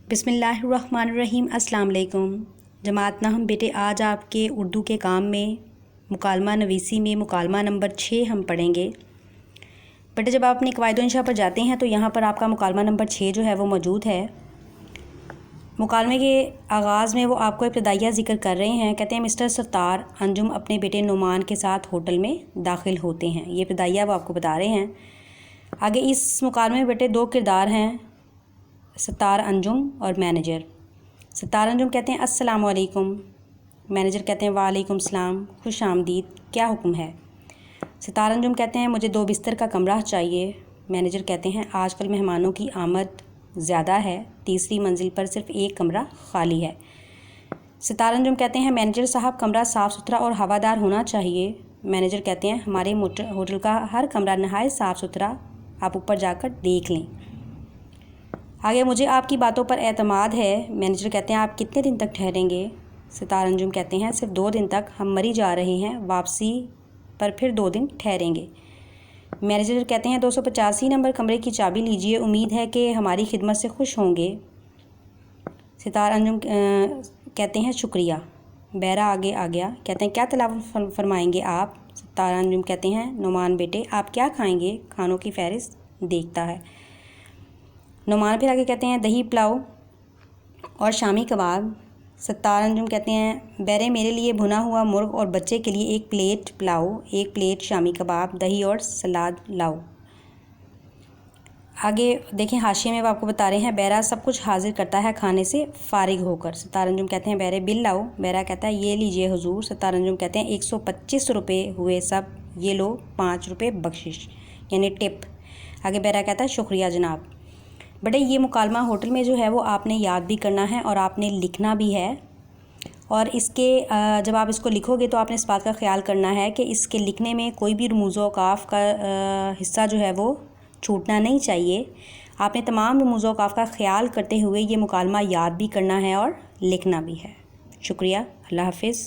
बिस्मिल्लाहिर्रहमानिर्रहीम। अस्सलाम वालेकुम। जमात ना हम बेटे, आज आपके उर्दू के काम में मुकालमा नवीसी में मुकालमा नंबर 6 हम पढ़ेंगे। बेटे, जब आप अपनी कवायद इंशा पर जाते हैं तो यहाँ पर आपका मुकालमा नंबर 6 जो है वो मौजूद है। मुकालमे के आगाज़ में वो आपको इब्तदाइया ज़िक्र कर रहे हैं। कहते हैं, मिस्टर सत्तार अंजुम अपने बेटे नुमान के साथ होटल में दाखिल होते हैं। ये इब्तदाइया वो आपको बता रहे हैं। आगे इस मुकालमे में बेटे 2 किरदार हैं, सत्तार अंजुम और मैनेजर। सत्तार अंजुम कहते हैं, अस्सलाम वालेकुम। मैनेजर कहते हैं, वालेकुम सलाम, खुश आमदीद, क्या हुक्म है। सत्तार अंजुम कहते हैं, मुझे 2 बिस्तर का कमरा चाहिए। मैनेजर कहते हैं, आजकल मेहमानों की आमद ज़्यादा है, तीसरी मंजिल पर सिर्फ 1 कमरा खाली है। सत्तार अंजुम कहते हैं, मैनेजर साहब, कमरा साफ़ सुथरा और हवादार होना चाहिए। मैनेजर कहते हैं, हमारे होटल का हर कमरा नहायत साफ़ सुथरा, आप ऊपर जाकर देख लें। आगे, मुझे आपकी बातों पर एतमाद है। मैनेजर कहते हैं, आप कितने दिन तक ठहरेंगे। सत्तार अंजुम कहते हैं, सिर्फ 2 दिन तक, हम मरी जा रहे हैं, वापसी पर फिर 2 दिन ठहरेंगे। मैनेजर कहते हैं, 285 नंबर कमरे की चाबी लीजिए, उम्मीद है कि हमारी खिदमत से खुश होंगे। सत्तार अंजुम कहते हैं, शुक्रिया। बहरा आगे आ गया। कहते हैं, क्या तलब फरमाएंगे आप। सत्तार अंजुम कहते हैं, नुमान बेटे, आप क्या खाएंगे। खानों की फहरिस्त देखता है। नुमान फिर आगे कहते हैं, दही पुलाव और शामी कबाब। सत्तार अंजुम कहते हैं, बहरे मेरे लिए भुना हुआ मुर्ग और बच्चे के लिए 1 प्लेट पुलाव, 1 प्लेट शामी कबाब, दही और सलाद लाओ। आगे देखें, हाशिए में वो आपको बता रहे हैं, बहरा सब कुछ हाजिर करता है खाने से फारिग होकर। सत्तार अंजुम कहते हैं, बहरे बिल लाओ। बहरा कहता है, ये लीजिए हुजूर। सत्तार अंजुम कहते हैं, 125 रुपये हुए सब, ये लो 5 रुपये बख्शिश यानी टिप। आगे बहरा कहता है, शुक्रिया जनाब। बड़े, ये मुकालमा होटल में जो है वो आपने याद भी करना है और आपने लिखना भी है। और इसके जब आप इसको लिखोगे तो आपने इस बात का ख्याल करना है कि इसके लिखने में कोई भी रमूज़ औक़ाफ़ का हिस्सा जो है वो छूटना नहीं चाहिए। आपने तमाम रमूज़ औक़ाफ़ का ख्याल करते हुए ये मुकालमा याद भी करना है और लिखना भी है। शुक्रिया, अल्लाह हाफ़िज़।